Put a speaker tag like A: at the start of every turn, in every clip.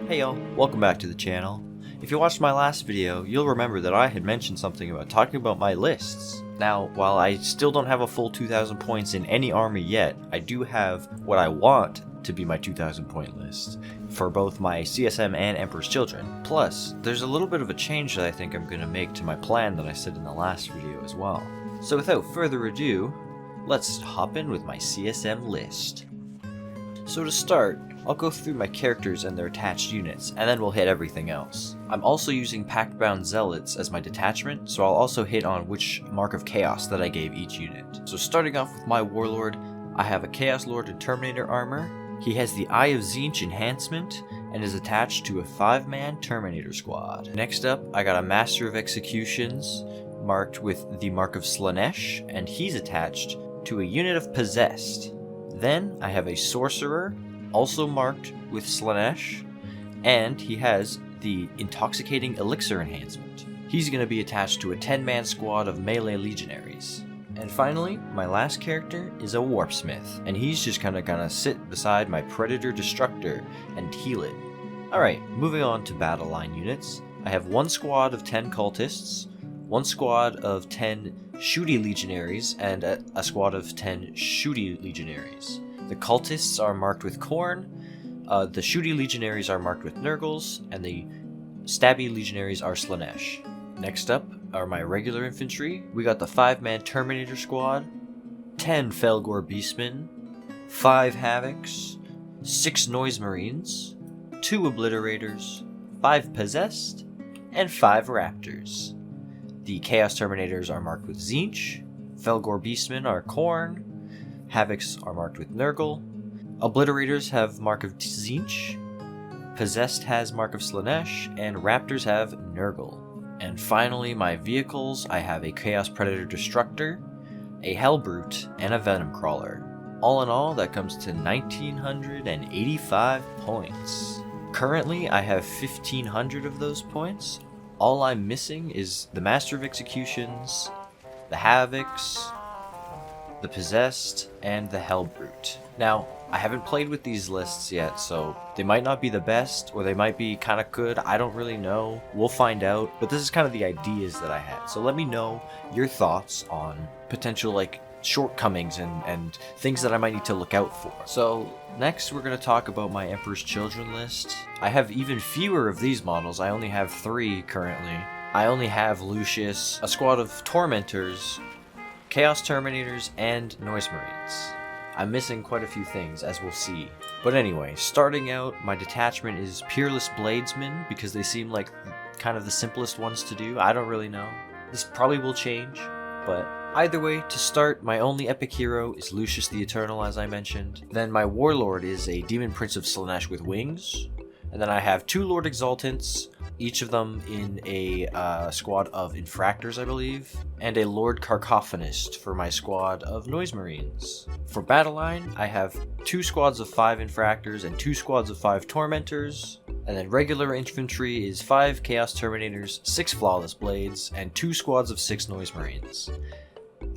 A: Hey y'all, welcome back to the channel. If you watched my last video, you'll remember that I had mentioned something about talking about my lists. Now, while I still don't have a full 2,000 points in any army yet, I do have what I want to be my 2,000 point list for both my CSM and Emperor's Children. Plus, there's a little bit of a change that I think I'm going to make to my plan that I said in the last video as well. So without further ado, let's hop in with my CSM list. So to start, I'll go through my characters and their attached units, and then we'll hit everything else. I'm also using Pact-Bound Zealots as my detachment, so I'll also hit on which Mark of Chaos that I gave each unit. So starting off with my Warlord, I have a Chaos Lord and Terminator armor. He has the Eye of Tzeentch enhancement, and is attached to a 5-man Terminator squad. Next up, I got a Master of Executions, marked with the Mark of Slaanesh, and he's attached to a unit of Possessed. Then I have a Sorcerer, also marked with Slaanesh, and he has the Intoxicating Elixir enhancement. He's going to be attached to a 10-man squad of melee legionaries. And finally, my last character is a Warpsmith, and he's just kind of gonna sit beside my Predator Destructor and heal it. Alright, moving on to battle line units. I have one squad of 10 cultists, one squad of 10 shooty legionaries, and a squad of 10 shooty legionaries. The cultists are marked with Khorne, the shooty legionaries are marked with Nurgles, and the stabby legionaries are Slaanesh. Next up are my regular infantry. We got the 5-man Terminator squad, 10 Felgor Beastmen, 5 Havocs, 6 Noise Marines, 2 Obliterators, 5 Possessed, and 5 Raptors. The Chaos Terminators are marked with Tzeentch, Felgor Beastmen are Khorne, Havocs are marked with Nurgle, Obliterators have Mark of Tzeentch, Possessed has Mark of Slaanesh, and Raptors have Nurgle. And finally, my vehicles, I have a Chaos Predator Destructor, a Hellbrute, and a Venom Crawler. All in all, that comes to 1,985 points. Currently, I have 1,500 of those points. All I'm missing is the Master of Executions, the Havocs, the Possessed, and the Hellbrute. Now, I haven't played with these lists yet, so they might not be the best, or they might be kind of good. I don't really know. We'll find out. But this is kind of the ideas that I had. So let me know your thoughts on potential shortcomings and things that I might need to look out for. So next we're going to talk about my Emperor's Children list. I have even fewer of these models. I only have 3 currently. I only have Lucius, a squad of Tormentors, Chaos Terminators, and Noise Marines. I'm missing quite a few things, as we'll see. But anyway, starting out, my detachment is Peerless Bladesmen, because they seem like kind of the simplest ones to do. I don't really know. This probably will change, but either way, to start, my only epic hero is Lucius the Eternal, as I mentioned. Then my Warlord is a Demon Prince of Slaanesh with wings. And then I have 2 Lord Exaltants, each of them in a squad of Infractors, I believe, and a Lord Carcophonist for my squad of Noise Marines. For battle line, I have 2 squads of 5 Infractors and 2 squads of 5 Tormentors, and then regular infantry is 5 Chaos Terminators, 6 Flawless Blades, and 2 squads of 6 Noise Marines.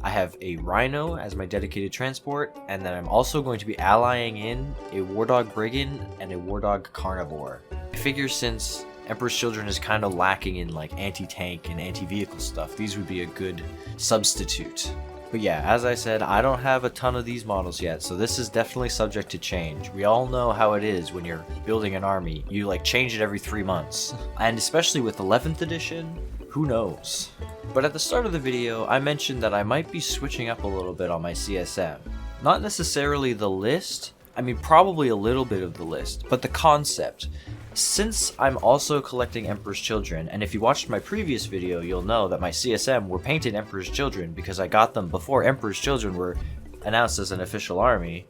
A: I have a Rhino as my dedicated transport, and then I'm also going to be allying in a Wardog Brigand and a Wardog Carnivore. I figure since Emperor's Children is kind of lacking in anti-tank and anti-vehicle stuff, these would be a good substitute. But yeah, as I said, I don't have a ton of these models yet, so this is definitely subject to change. We all know how it is when you're building an army. You change it every 3 months. And especially with 11th edition, who knows? But at the start of the video, I mentioned that I might be switching up a little bit on my CSM. Not necessarily the list, I mean probably a little bit of the list, but the concept. Since I'm also collecting Emperor's Children, and if you watched my previous video, you'll know that my CSM were painted Emperor's Children because I got them before Emperor's Children were announced as an official army,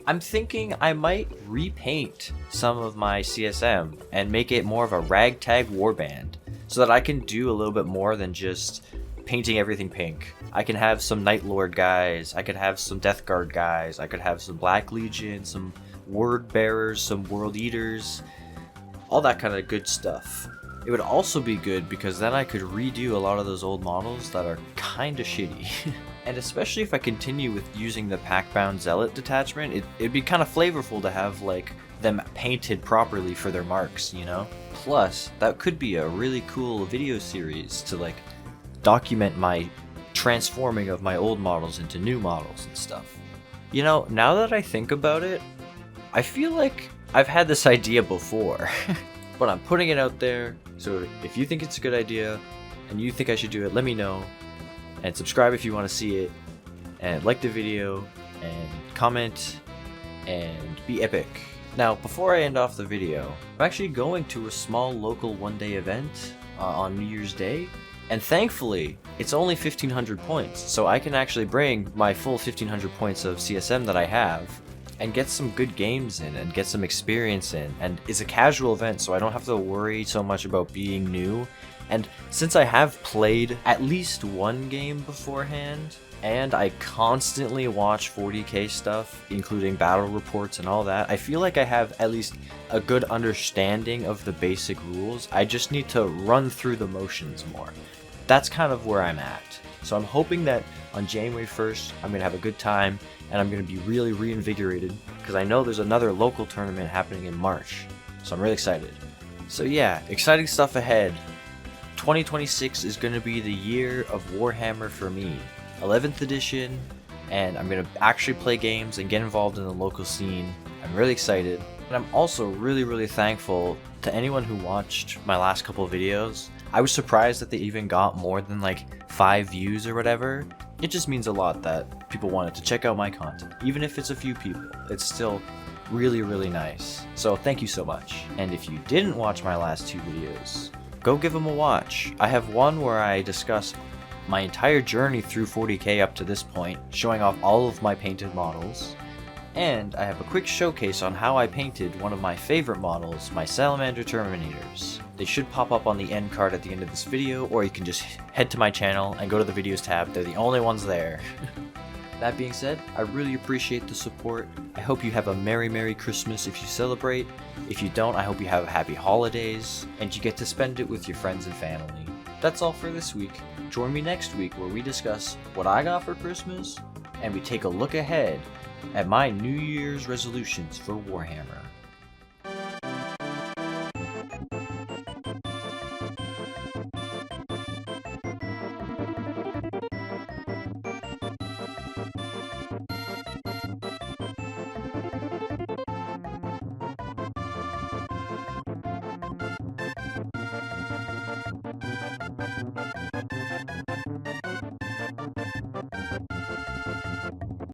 A: I'm thinking I might repaint some of my CSM and make it more of a ragtag warband, so that I can do a little bit more than just painting everything pink. I can have some Night Lord guys, I could have some Death Guard guys, I could have some Black Legion, some Word Bearers, some World Eaters, all that kind of good stuff. It would also be good because then I could redo a lot of those old models that are kinda shitty. And especially if I continue with using the Pact-Bound Zealot detachment, it'd be kind of flavorful to have them painted properly for their marks, you know? Plus, that could be a really cool video series to like document my transforming of my old models into new models and stuff. You know, now that I think about it, I feel like I've had this idea before, but I'm putting it out there, so if you think it's a good idea and you think I should do it, let me know, and subscribe if you want to see it, and like the video, and comment, and be epic. Now, before I end off the video, I'm actually going to a small local one-day event on New Year's Day, and thankfully, it's only 1500 points, so I can actually bring my full 1500 points of CSM that I have, and get some good games in, and get some experience in, and it's a casual event, so I don't have to worry so much about being new, and since I have played at least one game beforehand, and I constantly watch 40k stuff, including battle reports and all that, I feel like I have at least a good understanding of the basic rules. I just need to run through the motions more. That's kind of where I'm at. So I'm hoping that on January 1st, I'm going to have a good time, and I'm going to be really reinvigorated, because I know there's another local tournament happening in March. So I'm really excited. So yeah, exciting stuff ahead. 2026 is going to be the year of Warhammer for me. 11th edition, and I'm going to actually play games and get involved in the local scene. I'm really excited, and I'm also really thankful to anyone who watched my last couple of videos. I was surprised that they even got more than like 5 views or whatever. It just means a lot that people wanted to check out my content. Even if it's a few people, it's still really nice. So thank you so much. And if you didn't watch my last 2 videos, go give them a watch. I have one where I discuss my entire journey through 40k up to this point, showing off all of my painted models, and I have a quick showcase on how I painted one of my favorite models, my Salamander Terminators. They should pop up on the end card at the end of this video, or you can just head to my channel and go to the videos tab. They're the only ones there. That being said, I really appreciate the support. I hope you have a Merry Christmas if you celebrate. If you don't, I hope you have happy holidays, and you get to spend it with your friends and family. That's all for this week. Join me next week where we discuss what I got for Christmas, and we take a look ahead at my New Year's resolutions for Warhammer.